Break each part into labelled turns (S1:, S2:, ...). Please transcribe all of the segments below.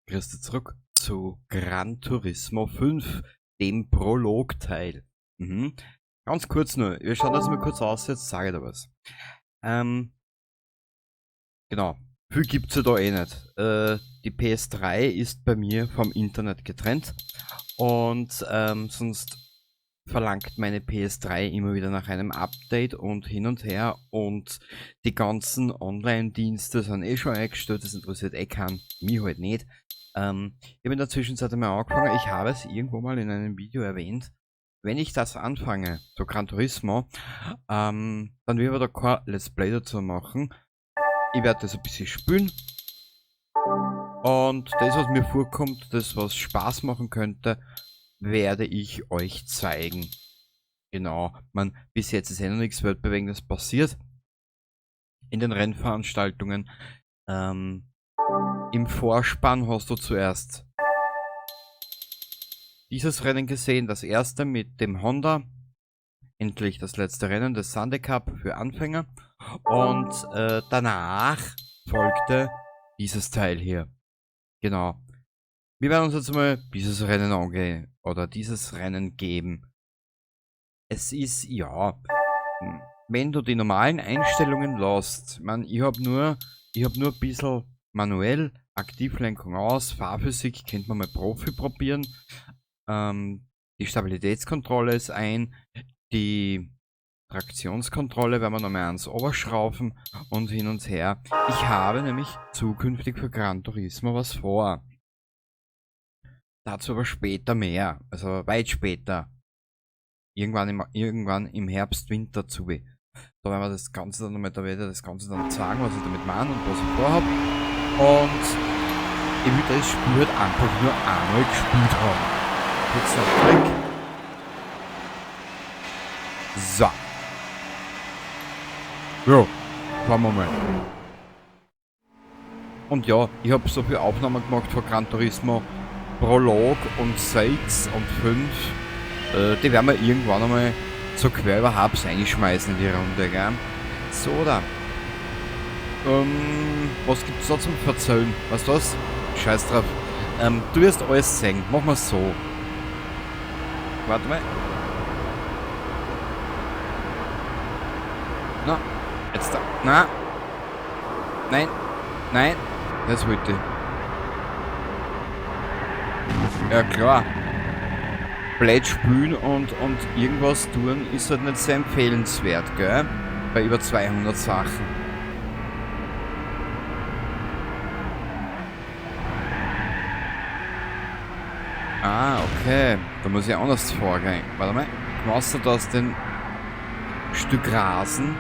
S1: Grüß dich zurück zu Gran Turismo 5, dem Prolog-Teil. Ganz kurz nur, wir schauen das mal kurz aus, jetzt sage ich da was. Genau, viel gibt's ja da eh nicht. Die PS3 ist bei mir vom Internet getrennt und sonst verlangt meine PS3 immer wieder nach einem Update und hin und her, und die ganzen Online-Dienste sind eh schon eingestellt, das interessiert eh keinen, mich halt nicht. Ich habe in der Zwischenzeit einmal angefangen, ich habe es irgendwo mal in einem Video erwähnt, wenn ich das anfange, so Gran Turismo, dann will ich da kein Let's Play dazu machen. Ich werde das ein bisschen spielen und das, was mir vorkommt, das, was Spaß machen könnte, werde ich euch zeigen. Genau, bis jetzt ist eh noch nichts Weltbewegendes passiert in den Rennveranstaltungen. Im Vorspann hast du zuerst dieses Rennen gesehen, das erste mit dem Honda, endlich das letzte Rennen des Sunday Cup für Anfänger, und danach folgte dieses Teil hier. Genau. Wir werden uns jetzt mal dieses Rennen angehen oder dieses Rennen geben. Es ist, ja, wenn du die normalen Einstellungen lässt, ich hab nur ein bisschen manuell, Aktivlenkung aus, Fahrphysik, könnte man mal Profi probieren. Die Stabilitätskontrolle ist ein, die Traktionskontrolle werden wir nochmal ans Oberschrauben und hin und her. Ich habe nämlich zukünftig für Gran Turismo was vor. Dazu aber später mehr, also weit später. Irgendwann im Herbst, Winter zu. Da werden wir das Ganze dann nochmal, da werde ich das Ganze dann sagen, was ich damit meine und was ich vorhabe. Und ich will das Spiel halt einfach nur einmal gespielt haben. Jetzt noch weg. So. Ja, schauen wir mal. Und ja, ich habe so viele Aufnahmen gemacht von Gran Turismo Prolog und 6 und 5. Die werden wir irgendwann einmal so quer über Hubs einschmeißen in die Runde, gell? So, da. Was gibt's da zum Verzählen? Weißt du was? Scheiß drauf. Du wirst alles sehen. Machen wir so. Warte mal. Na, jetzt da. Na. Nein. Nein. Das wollte ich. Ja, klar. Blöd spielen und irgendwas tun ist halt nicht sehr empfehlenswert, gell? Bei über 200 Sachen. Ah, okay. Da muss ich anders vorgehen. Warte mal. Machst du das den Stück Rasen?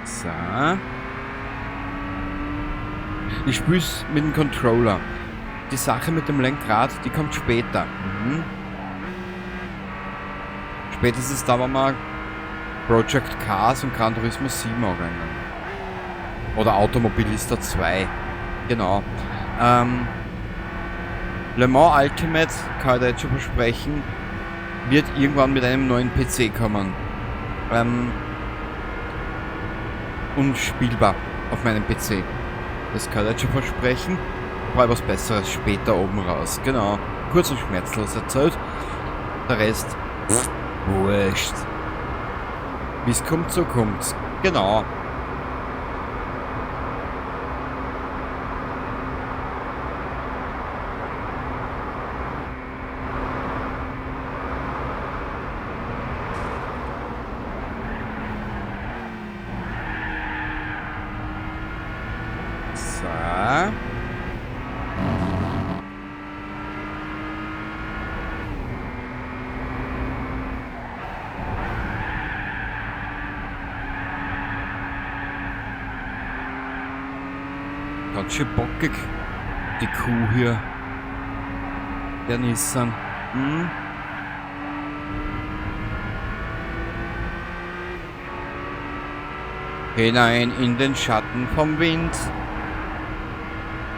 S1: So. Ich spiel's mit dem Controller. Die Sache mit dem Lenkrad, die kommt später. Spätestens da, wenn wir Project Cars und Gran Turismo 7 anrennen. Oder Automobilista 2. Genau. Le Mans Ultimate, kann ich da jetzt schon versprechen, wird irgendwann mit einem neuen PC kommen. Unspielbar auf meinem PC. Das kann ich jetzt schon versprechen. Brauche was Besseres später oben raus. Genau. Kurz und schmerzlos erzählt. Der Rest, wurscht. Wie es kommt, so kommt's. Genau. So. Ganz schön bockig, die Kuh hier. Der Nissan. Hinein in den Schatten vom Wind,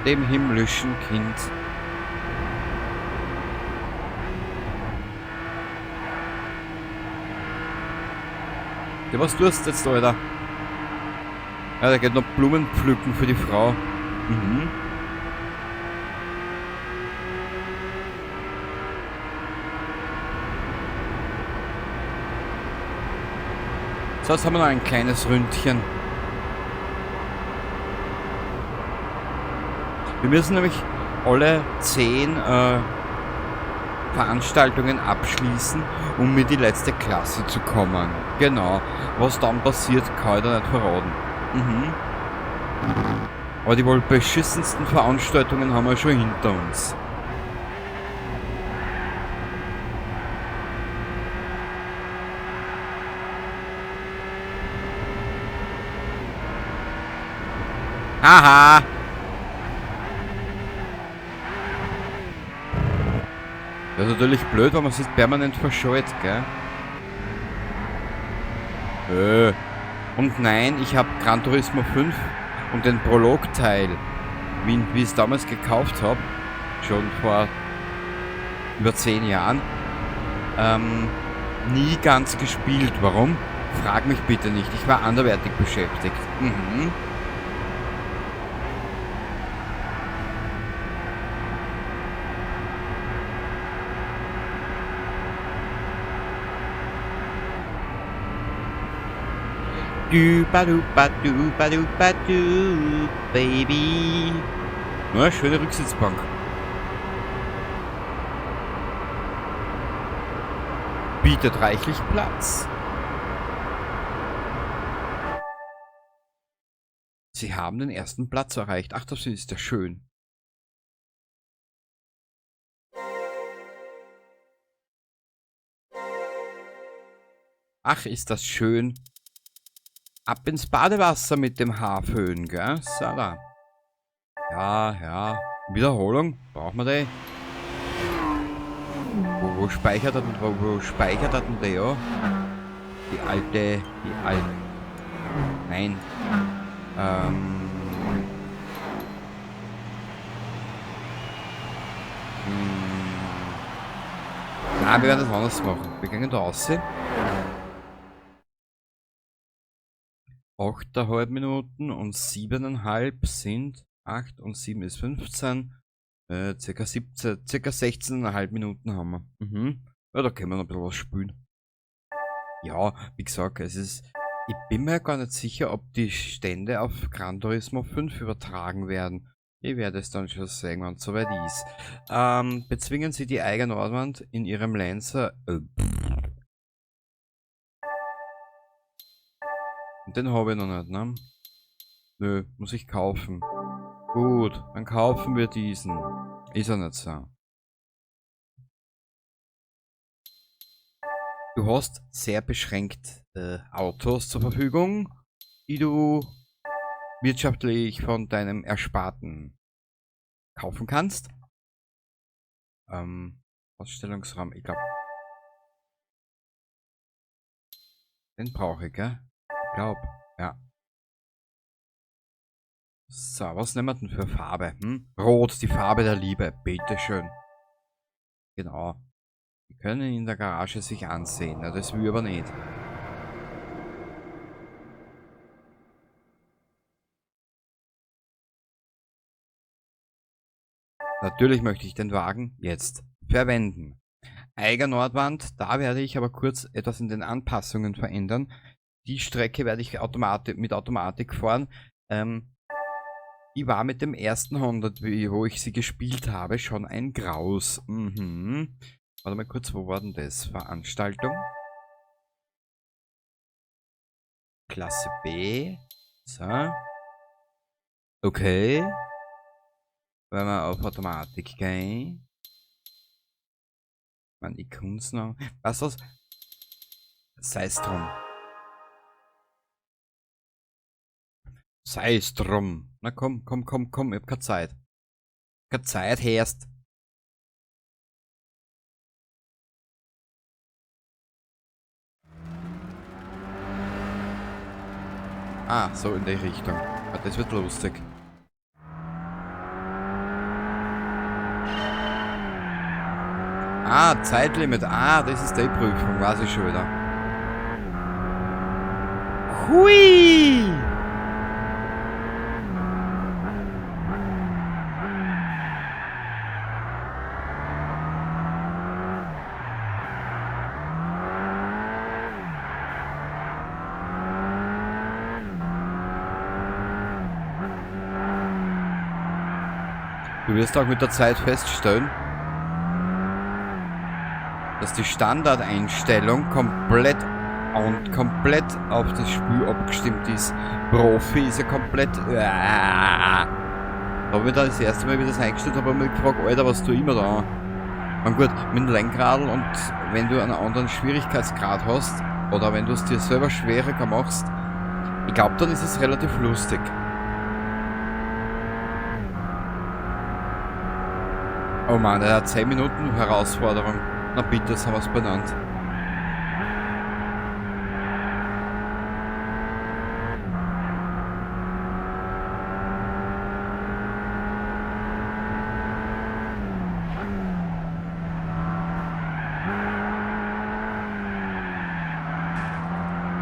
S1: dem himmlischen Kind. Ja, was tust du jetzt, Alter? Ja, der geht noch Blumen pflücken für die Frau. Mhm. So, jetzt haben wir noch ein kleines Ründchen. Wir müssen nämlich alle 10 Veranstaltungen abschließen, um in die letzte Klasse zu kommen. Genau. Was dann passiert, kann ich da nicht verraten. Mhm. Aber die wohl beschissensten Veranstaltungen haben wir schon hinter uns. Haha! Das ist natürlich blöd, wenn man sich permanent verschollt, gell? Und nein, ich habe Gran Turismo 5 und den Prolog-Teil, wie ich es damals gekauft habe, schon vor über 10 Jahren, nie ganz gespielt. Warum? Frag mich bitte nicht, ich war anderweitig beschäftigt. Mhm. Du, badu, badu, badu, badu, baby. Na, schöne Rücksitzbank. Bietet reichlich Platz. Sie haben den ersten Platz erreicht. Ach, das ist ja schön. Ach, ist das schön. Ab ins Badewasser mit dem Haarföhn, gell? So, da. Ja, ja. Wiederholung. Brauchen wir die? Wo speichert er denn? Wo speichert er denn die, ja? Die alte. Nein. Na, wir werden das anders machen. Wir gehen da raus. 8,5 Minuten und 7,5 sind 8 und 7 ist 15. Circa 17, circa 16,5 Minuten haben wir. Mhm. Ja, da können wir noch ein bisschen was spielen. Ja, wie gesagt, ich bin mir gar nicht sicher, ob die Stände auf Gran Turismo 5 übertragen werden. Ich werde es dann schon sehen, wenn es soweit ist. Bezwingen Sie die Eiger-Nordwand in Ihrem Lancer. Den habe ich noch nicht, ne? Nö, muss ich kaufen. Gut, dann kaufen wir diesen. Ist er nicht so. Du hast sehr beschränkt Autos zur Verfügung, die du wirtschaftlich von deinem Ersparten kaufen kannst. Ausstellungsraum, ich glaube. Den brauche ich, gell? Ich glaube, ja. So, was nehmen wir denn für Farbe? Rot, die Farbe der Liebe. Bitteschön. Genau. Wir können ihn in der Garage sich ansehen. Ja, das will ich aber nicht. Natürlich möchte ich den Wagen jetzt verwenden. Eiger Nordwand, da werde ich aber kurz etwas in den Anpassungen verändern. Die Strecke werde ich mit Automatik fahren. Die war mit dem ersten 100, wo ich sie gespielt habe, schon ein Graus. Mhm. Warte mal kurz, wo war denn das? Veranstaltung. Klasse B. So. Okay. Wenn wir auf Automatik gehen. Man, ich kann's noch. Was was? Sei es drum. Sei es drum. Na komm, komm, komm, komm, ich hab keine Zeit. Keine Zeit, herst. Ah, so in die Richtung. Ah, das wird lustig. Ah, Zeitlimit. Ah, das ist die Prüfung, weiß ich schon wieder. Hui! Du wirst auch mit der Zeit feststellen, dass die Standardeinstellung komplett auf das Spiel abgestimmt ist. Profi ist ja komplett... Da habe ich dann das erste Mal, wie das eingestellt habe, mich gefragt, Alter, was tue ich immer da? Und gut, mit dem Lenkrad und wenn du einen anderen Schwierigkeitsgrad hast, oder wenn du es dir selber schwieriger machst, ich glaube, dann ist es relativ lustig. Oh Mann, er hat 10 Minuten Herausforderung. Na bitte, jetzt haben wir es benannt.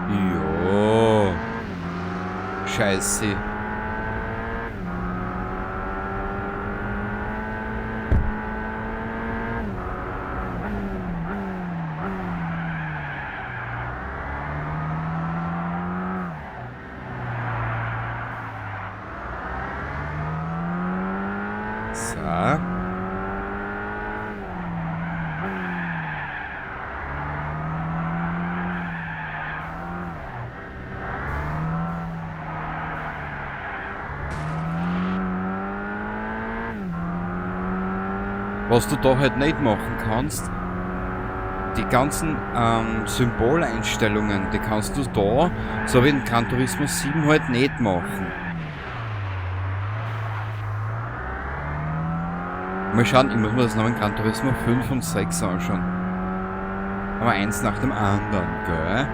S1: Jo. Scheiße. So. Was du da halt nicht machen kannst, die ganzen Symboleinstellungen, die kannst du da, so wie in Gran Turismo 7 halt nicht machen. Mal schauen, ich muss mir das noch in Gran Turismo 5 und 6 anschauen. Aber eins nach dem anderen, gell?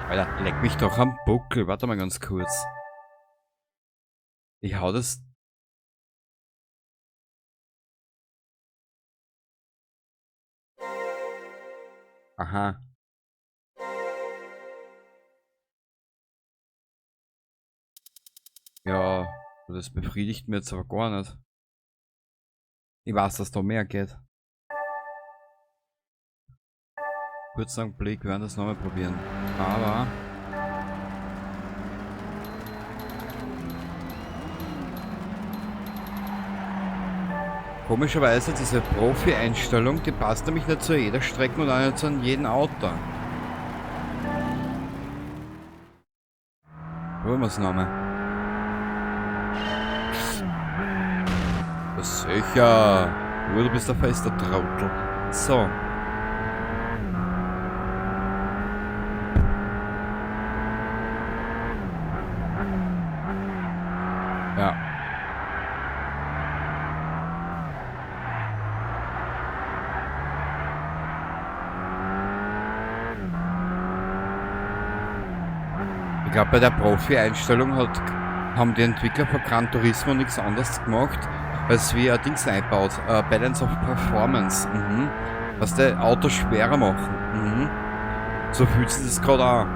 S1: Alter, leck mich doch am Buckel. Warte mal ganz kurz. Ich hau das... Aha. Ja, das befriedigt mir jetzt aber gar nicht. Ich weiß, dass da mehr geht. Kurzen Augenblick, wir werden das nochmal probieren. Aber... Komischerweise, diese Profi-Einstellung, die passt nämlich nicht zu jeder Strecke und auch nicht zu jedem Auto. Probieren wir es nochmal. Sicher. Du bist ein fester Trottel. So. Ja. Ich glaube, bei der Profi-Einstellung haben die Entwickler von Gran Turismo nichts anderes gemacht, als wie ein Dings einbaut. Balance of Performance. Was die Autos schwerer machen. So fühlt sich das gerade an.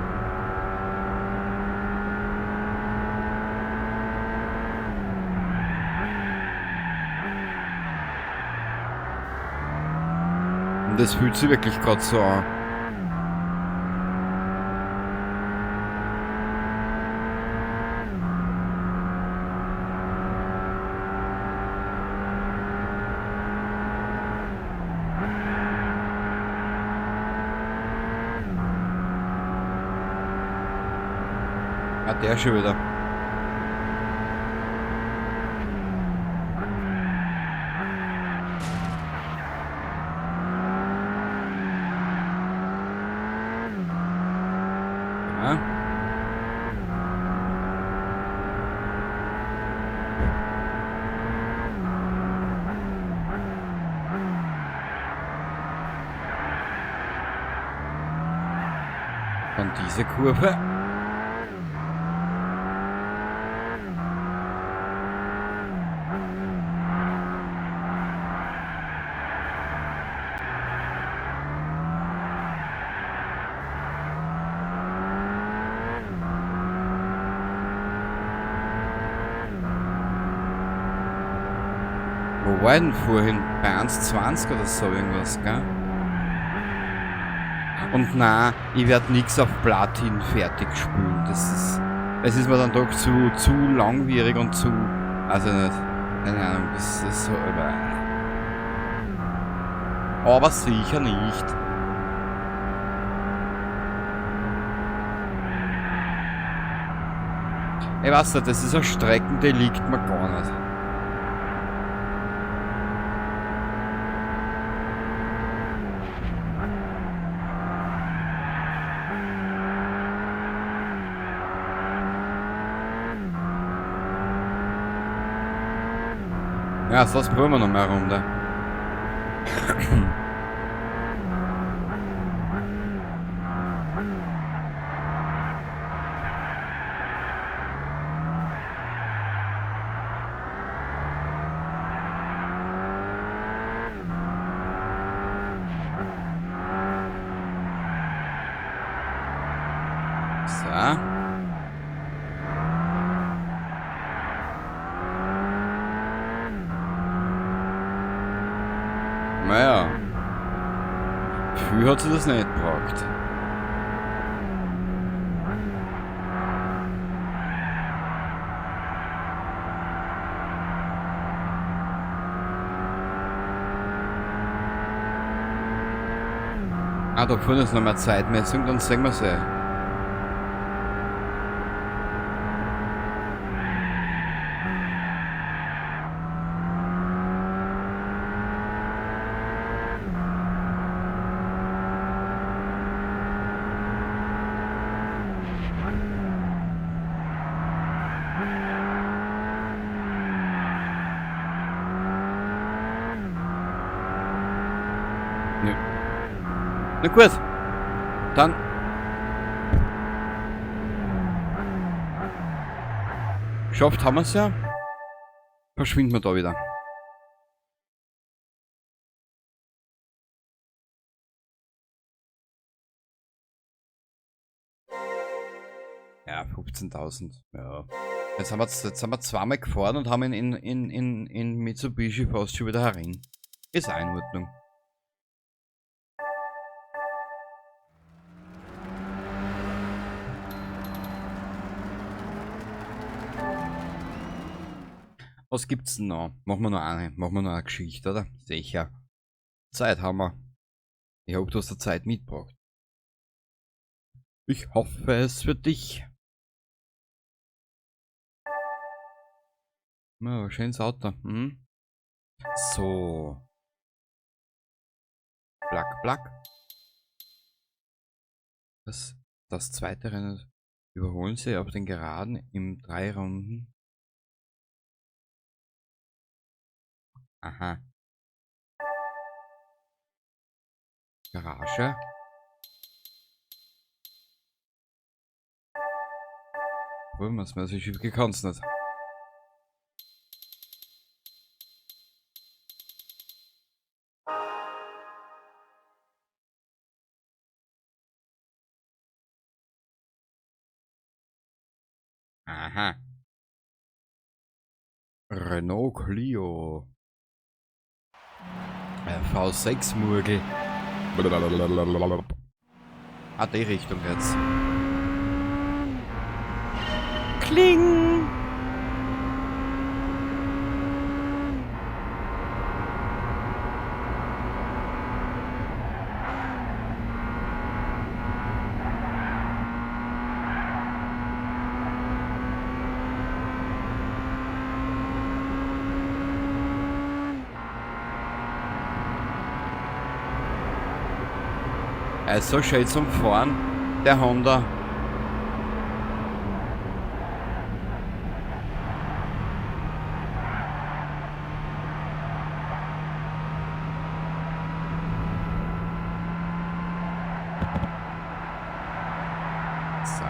S1: Und das fühlt sich wirklich gerade so an. Ah, der schon wieder. Ja. Dann diese Kurve. Wo war ich denn vorhin? Bei 1,20 oder so irgendwas, gell? Und na, ich werde nichts auf Platin fertig spielen. Es ist mir dann doch zu langwierig und zu, also nicht, keine Ahnung, das ist so, aber sicher nicht. Ich weiß nicht, das ist eine Strecke, die liegt mir gar nicht. Ja, sonst probieren wir noch mal eine Runde. So. Naja. Viel hat sie das nicht gebraucht. Ah, da vorne ist noch mal Zeitmessung, dann sehen wir sie. Na gut, dann geschafft haben wir es ja. Verschwinden wir da wieder. Ja, 15.000. Ja. Jetzt sind wir zweimal gefahren und haben in Mitsubishi fast schon wieder herein. Ist auch in Ordnung. Was gibt's denn noch? Machen wir noch eine Geschichte, oder? Sicher. Zeit haben wir. Ich hoffe, du hast die Zeit mitgebracht. Ich hoffe es für dich. Ja, schönes Auto. Hm? So. Plack, plack. Das zweite Rennen überholen sie auf den Geraden in 3 Runden. Aha. Garage. Wollen wir es mal so schief gekannt nicht. Aha. Renault Clio. V6 Murgel. Ah, die Richtung jetzt. Kling! Er ist so schön zum Fahren, der Honda. So.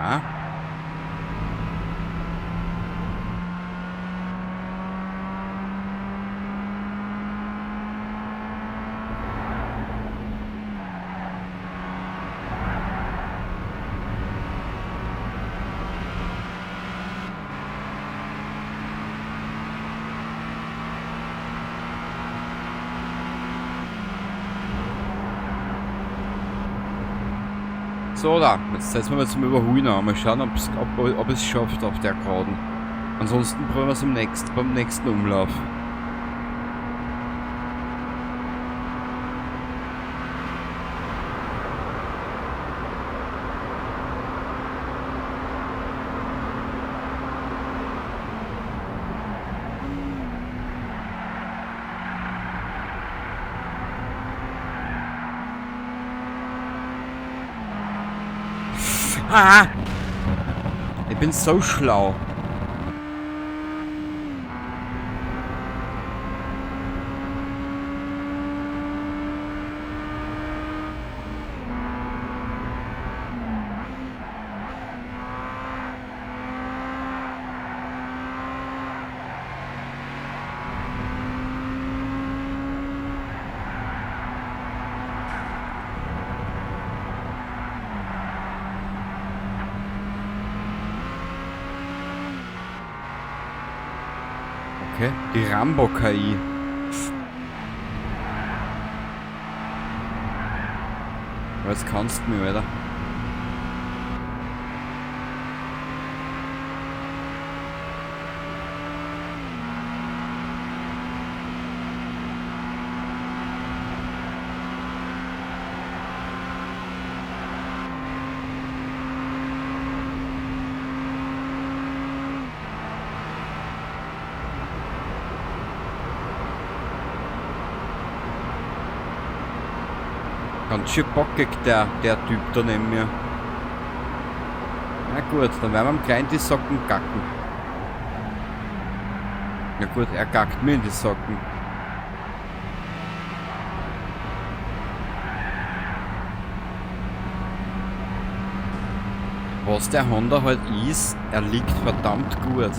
S1: So, da. Jetzt setzen wir mal zum Überholen an. Mal schauen, ob es schafft auf der Geraden. Ansonsten probieren wir es beim nächsten Umlauf. Ah! Ich bin so schlau. Okay, die Rambo-KI. Was kannst du mir, Alter? Ganz schön bockig, der Typ da neben mir. Na gut, dann werden wir ihm gleich in die Socken gacken. Na gut, er gackt mir in die Socken. Was der Honda halt ist, er liegt verdammt gut.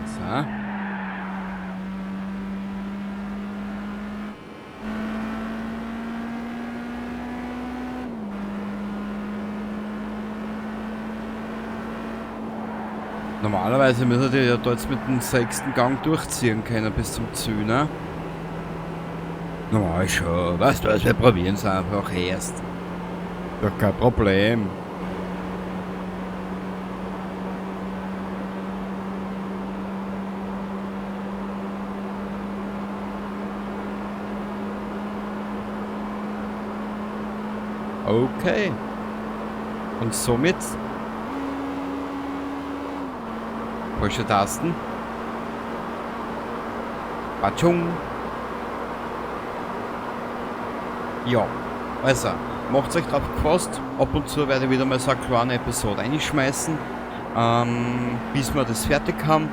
S1: So. Normalerweise müsste ich ja da jetzt mit dem 6. Gang durchziehen können bis zum Ziel, ne? Normal schon, weißt du was, wir probieren es einfach erst. Ja, kein Problem. Okay. Und somit falsche Tasten. Batschung. Ja, also, macht euch drauf gefasst. Ab und zu werde ich wieder mal so eine kleine Episode reinschmeißen. Bis wir das fertig haben.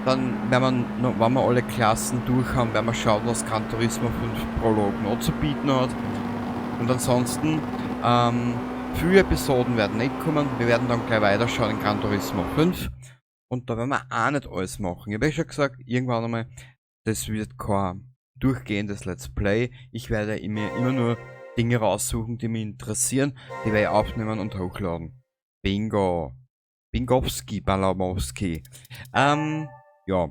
S1: Dann werden wir, wenn wir alle Klassen durch haben, werden wir schauen, was Gran Turismo 5 Prolog noch zu bieten hat. Und ansonsten, viele Episoden werden nicht kommen. Wir werden dann gleich weiterschauen in Gran Turismo 5. Und da werden wir auch nicht alles machen. Ich habe ja schon gesagt, irgendwann einmal, das wird kein durchgehendes Let's Play. Ich werde mir immer nur Dinge raussuchen, die mich interessieren. Die werde ich aufnehmen und hochladen. Bingo. Bingowski, Balamowski. Ja.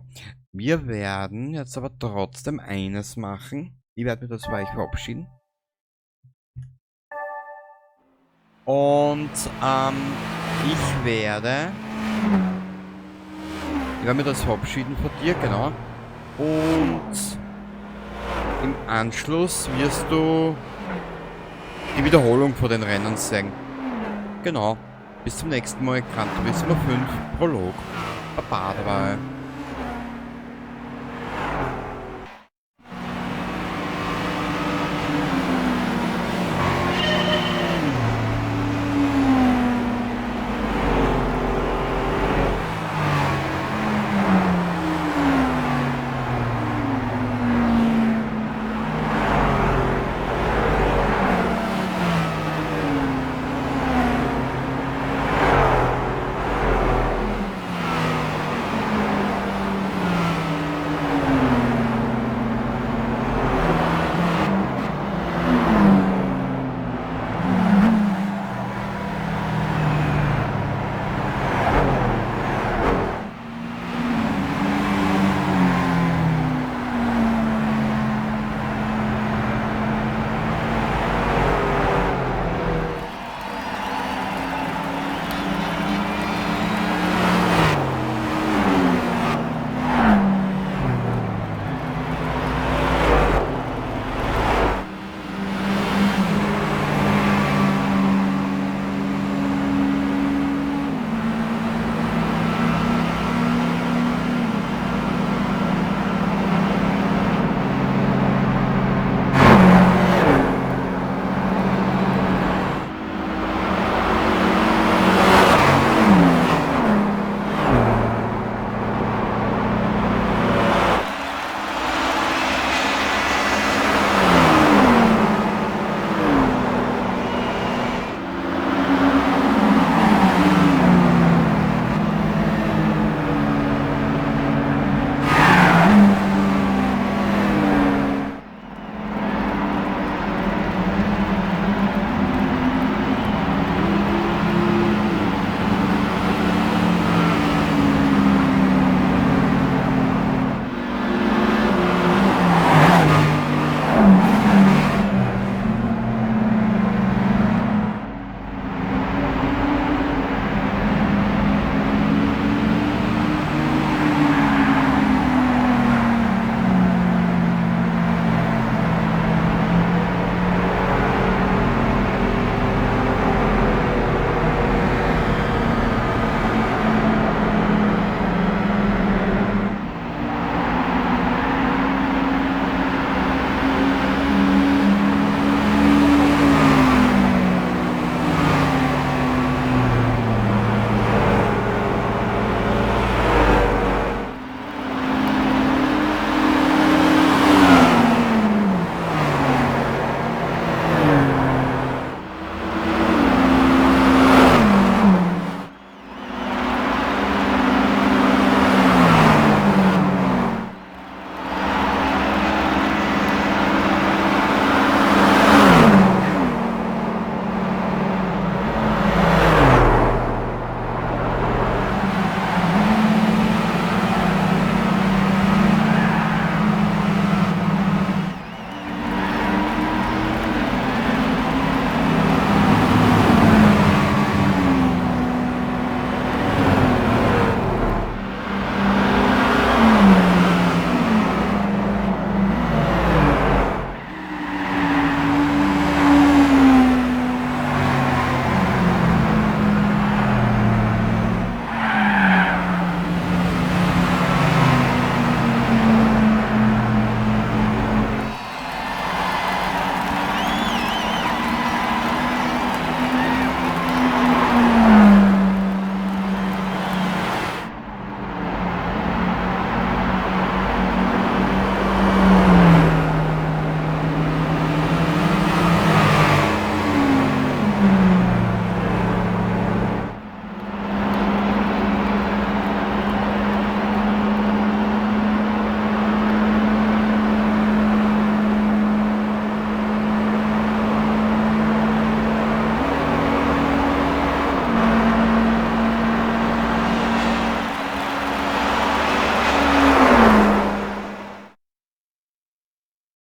S1: Wir werden jetzt aber trotzdem eines machen. Ich werde mir das bei euch verabschieden. Und ich werde mir das verabschieden von dir, genau. Und im Anschluss wirst du die Wiederholung von den Rennen sehen. Genau. Bis zum nächsten Mal. Gran Turismo 5 Prolog. Baba dabei.